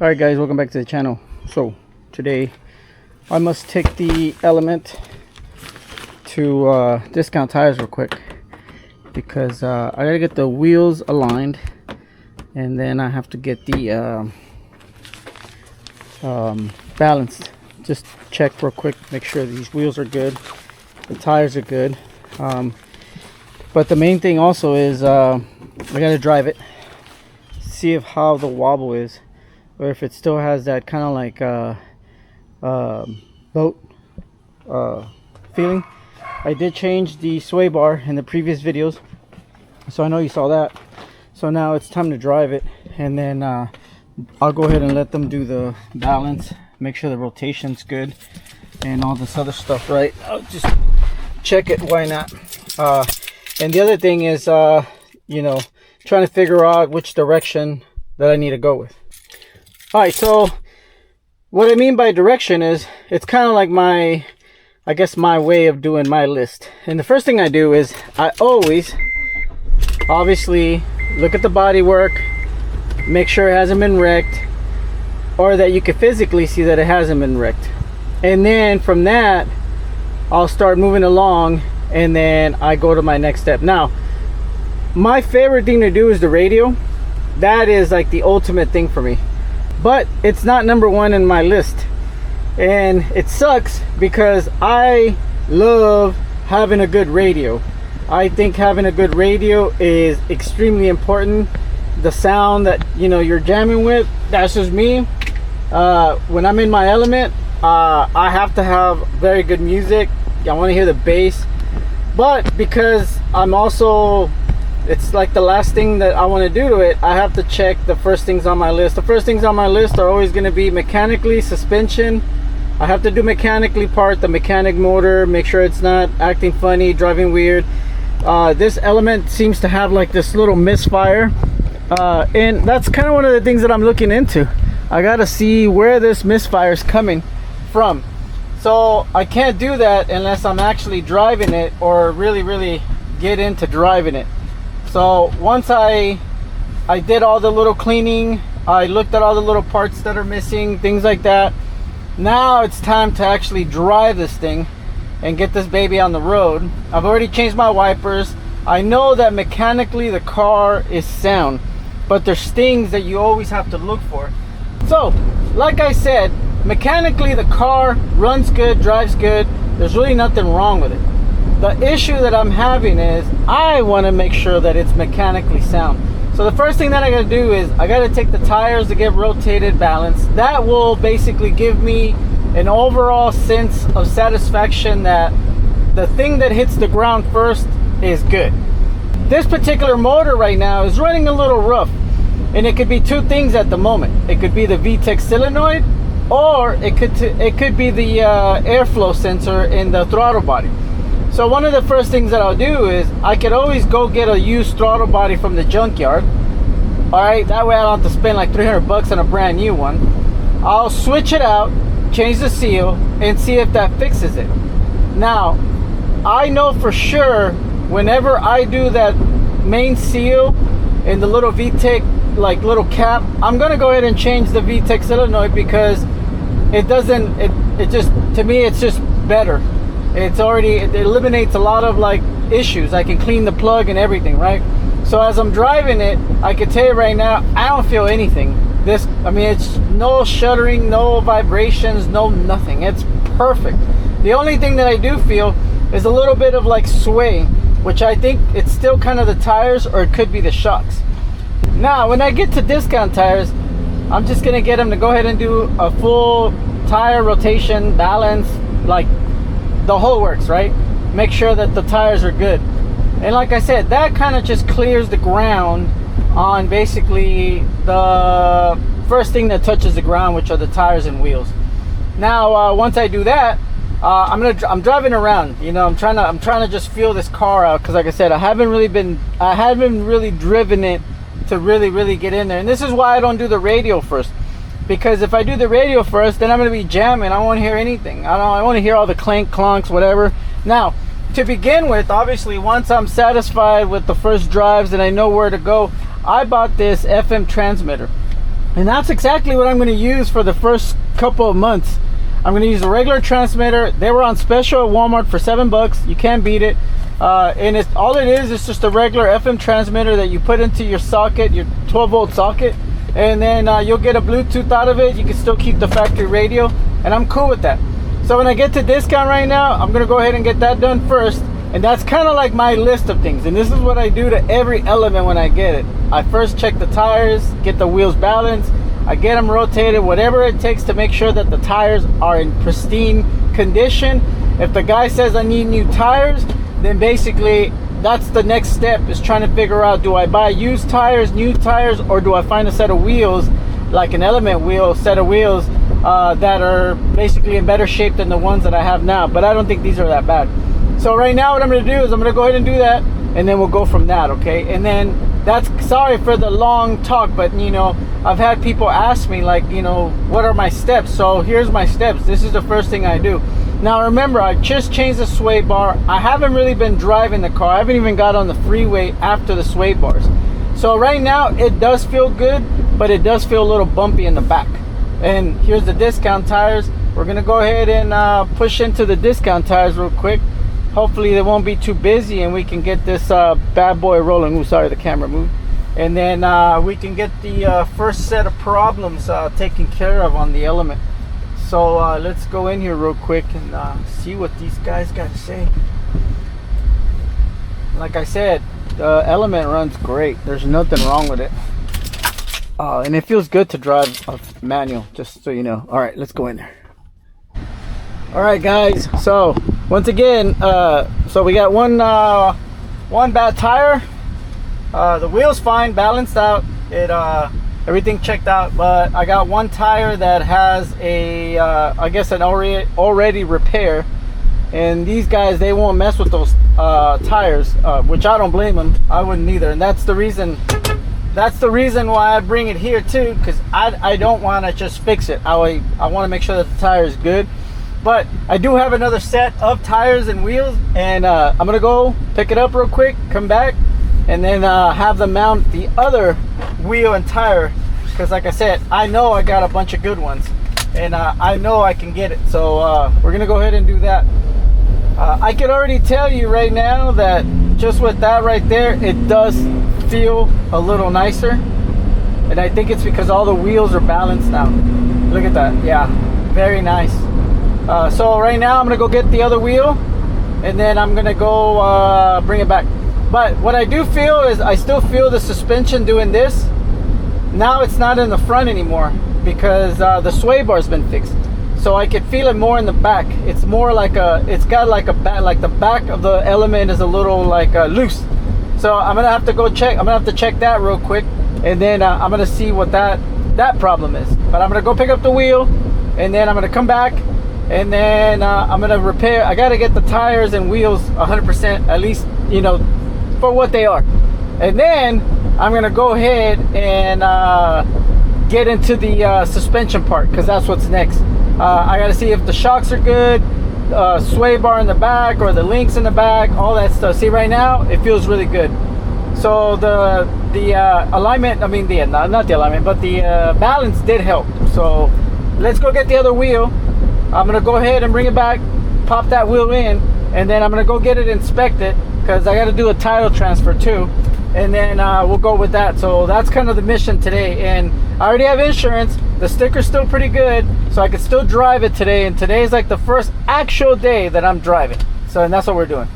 Alright guys, welcome back to the channel. So today I must take the Element to Discount Tires real quick because I gotta get the wheels aligned, and then I have to get the balanced. Just check real quick, make sure these wheels are good, the tires are good. But the main thing also is I gotta drive it, see if how the wobble is, or if it still has that kind of like boat feeling. I did change the sway bar in the previous videos, so I know you saw that. So now it's time to drive it, and then I'll go ahead and let them do the balance, make sure the rotation's good and all this other stuff right. I'll just check it, why not. And the other thing is you know, trying to figure out which direction that I need to go with. Alright, so what I mean by direction is it's kind of like my, I guess, my way of doing my list. And the first thing I do is I always obviously look at the body work, make sure it hasn't been wrecked, or that you can physically see that it hasn't been wrecked. And then from that I'll start moving along, and then I go to my next step. Now my favorite thing to do is the radio. That is like the ultimate thing for me, but it's not number one in my list, and it sucks because I love having a good radio. I think having a good radio is extremely important. The sound that, you know, you're jamming with, that's just me. When I'm in my element, I have to have very good music. I want to hear the bass, but because I'm also, it's like the last thing that I want to do to it, I have to check the first things on my list. The first things on my list are always going to be mechanically, suspension. I have to do mechanically part the mechanic motor, make sure it's not acting funny, driving weird. This Element seems to have like this little misfire, and that's kind of one of the things that I'm looking into. I gotta see where this misfire is coming from. So I can't do that unless I'm actually driving it, or really get into driving it. So once I did all the little cleaning, I looked at all the little parts that are missing, things like that. Now it's time to actually drive this thing and get this baby on the road. I've already changed my wipers. I know that mechanically the car is sound, but there's things that you always have to look for. So like I said, mechanically the car runs good, drives good. There's really nothing wrong with it. The issue that I'm having is I want to make sure that it's mechanically sound. So the first thing that I got to do is I got to take the tires to get rotated, balanced. That will basically give me an overall sense of satisfaction that the thing that hits the ground first is good. This particular motor right now is running a little rough, and it could be two things at the moment. It could be the VTEC solenoid, or it could be the airflow sensor in the throttle body. So one of the first things that I'll do is I could always go get a used throttle body from the junkyard. Alright, that way I don't have to spend like $300 on a brand new one. I'll switch it out, change the seal, and see if that fixes it. Now, I know for sure whenever I do that main seal in the little VTEC like little cap, I'm gonna go ahead and change the VTEC solenoid, because it doesn't, it just, to me it's just better. It's already, it eliminates a lot of like issues. I can clean the plug and everything, right? So as I'm driving it, I can tell you right now, I don't feel anything. This, I mean, it's no shuddering, no vibrations, no nothing. It's perfect. The only thing that I do feel is a little bit of like sway, which I think it's still kind of the tires, or it could be the shocks. Now when I get to Discount Tires, I'm just gonna get them to go ahead and do a full tire rotation, balance, like the whole works, right? Make sure that the tires are good. And like I said, that kind of just clears the ground on basically the first thing that touches the ground, which are the tires and wheels. Now once I do that, I'm driving around, you know, I'm trying to just feel this car out, because like I said, I haven't really driven it to really get in there. And this is why I don't do the radio first, because if I do the radio first, then I'm going to be jamming. I won't hear anything. I want to hear all the clank, clunks, whatever. Now, to begin with, obviously, once I'm satisfied with the first drives and I know where to go, I bought this FM transmitter. And that's exactly what I'm going to use for the first couple of months. I'm going to use a regular transmitter. They were on special at Walmart for $7. You can't beat it. And it's all it is just a regular FM transmitter that you put into your socket, your 12-volt socket, and then you'll get a Bluetooth out of it. You can still keep the factory radio, and I'm cool with that. So when I get to discount right now, I'm going to go ahead and get that done first. And that's kind of like my list of things. And this is what I do to every Element when I get it. I first check the tires, get the wheels balanced, I get them rotated, whatever it takes to make sure that the tires are in pristine condition. If the guy says I need new tires, then basically that's the next step, is trying to figure out, do I buy used tires, new tires, or do I find a set of wheels, like an Element wheel, set of wheels that are basically in better shape than the ones that I have now. But I don't think these are that bad. So right now what I'm going to do is I'm going to go ahead and do that, and then we'll go from that, okay? And then that's, sorry for the long talk, but you know, I've had people ask me, like, you know, what are my steps? So here's my steps. This is the first thing I do. Now remember, I just changed the sway bar. I haven't really been driving the car. I haven't even got on the freeway after the sway bars. So right now it does feel good, but it does feel a little bumpy in the back. And here's the discount tires. We're gonna go ahead and push into the discount tires real quick. Hopefully they won't be too busy and we can get this bad boy rolling. Ooh, sorry, the camera moved. And then we can get the first set of problems taken care of on the Element. So let's go in here real quick and see what these guys got to say. Like I said, the Element runs great. There's nothing wrong with it. And it feels good to drive a manual, just so you know. All right, let's go in there. All right, guys. So once again, so we got one bad tire. The wheel's fine, balanced out. It everything checked out, but I got one tire that has a I guess an already repair. And these guys, they won't mess with those tires, which I don't blame them. I wouldn't either. And that's the reason why I bring it here too, because I don't want to just fix it. I want to make sure that the tire is good. But I do have another set of tires and wheels, and I'm gonna go pick it up real quick, come back, and then have them mount the other wheel and tire, because like I said, I know I got a bunch of good ones, and I know I can get it. So we're gonna go ahead and do that. I can already tell you right now that just with that right there, it does feel a little nicer, and I think it's because all the wheels are balanced now. Look at that. Yeah, very nice. So right now I'm gonna go get the other wheel, and then I'm gonna go bring it back. But what I do feel is I still feel the suspension doing this. Now it's not in the front anymore because the sway bar's been fixed. So I can feel it more in the back. It's more like it's got like a back, like the back of the Element is a little like loose. So I'm gonna have to go check. I'm gonna have to check that real quick, and then I'm gonna see what that problem is. But I'm gonna go pick up the wheel, and then I'm gonna come back. And then I'm gonna repair. I gotta get the tires and wheels 100%, at least, you know, for what they are. And then I'm gonna go ahead and get into the suspension part, because that's what's next. I gotta see if the shocks are good, sway bar in the back or the links in the back, all that stuff. See, right now it feels really good. So the alignment, I mean not the alignment, but the balance did help. So let's go get the other wheel. I'm gonna go ahead and bring it back, pop that wheel in, and then I'm gonna go get it inspected, because I gotta do a title transfer too, and then we'll go with that. So that's kind of the mission today, and I already have insurance. The sticker's still pretty good, so I can still drive it today, and today is like the first actual day that I'm driving. So, and that's what we're doing.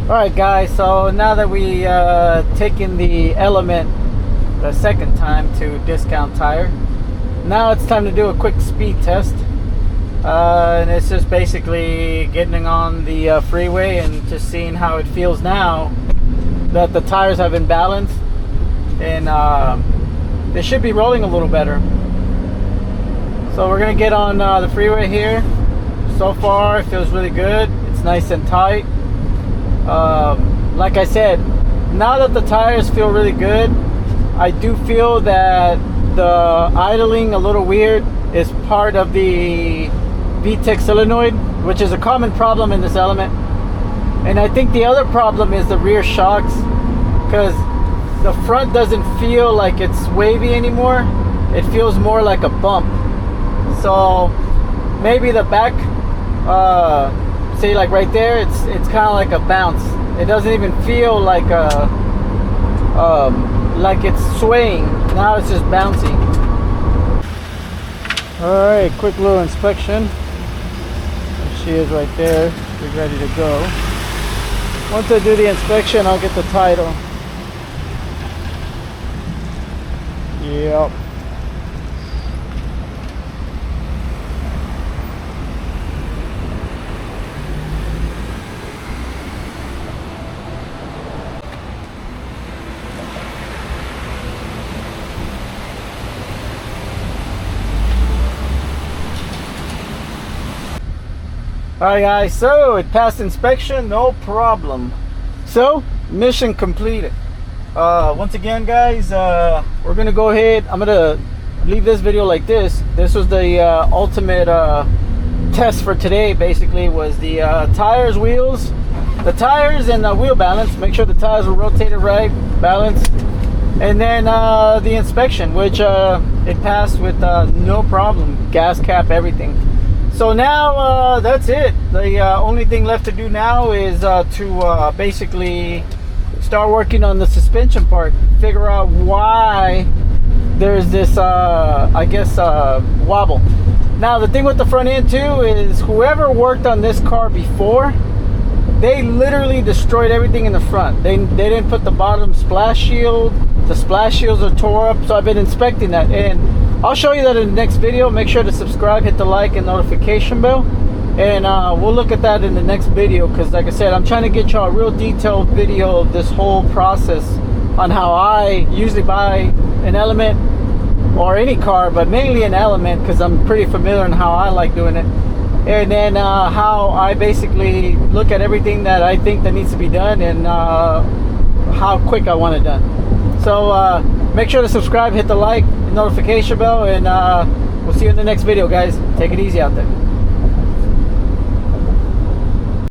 Alright guys, so now that we taken the Element the second time to Discount Tire, now it's time to do a quick speed test. And it's just basically getting on the freeway and just seeing how it feels now that the tires have been balanced, and they should be rolling a little better. So we're gonna get on the freeway here. So far it feels really good. It's nice and tight. Like I said, now that the tires feel really good, I do feel that the idling a little weird is part of the VTEC solenoid, which is a common problem in this Element. And I think the other problem is the rear shocks, because the front doesn't feel like it's wavy anymore. It feels more like a bump. So maybe the back, say like right there, it's kind of like a bounce. It doesn't even feel like a like it's swaying. Now it's just bouncing. All right, quick little inspection. There she is right there. We're ready to go. Once I do the inspection, I'll get the title. Yep. Alright guys, so it passed inspection, no problem. So, mission completed. Once again guys, we're gonna go ahead, I'm gonna leave this video like this. This was the ultimate test for today. Basically was the tires, wheels, the tires and the wheel balance. Make sure the tires were rotated right, balanced. And then the inspection, which it passed with no problem. Gas cap, everything. So now that's it. The only thing left to do now is to basically start working on the suspension part. Figure out why there's this, I guess, wobble. Now the thing with the front end too is whoever worked on this car before, they literally destroyed everything in the front. They didn't put the bottom splash shield. The splash shields are tore up. So I've been inspecting that, and I'll show you that in the next video. Make sure to subscribe, hit the like and notification bell, and we'll look at that in the next video, because like I said, I'm trying to get y'all a real detailed video of this whole process on how I usually buy an Element or any car, but mainly an Element because I'm pretty familiar on how I like doing it, and then how I basically look at everything that I think that needs to be done, and how quick I want it done. So make sure to subscribe, hit the like, notification bell, and we'll see you in the next video guys. Take it easy out there.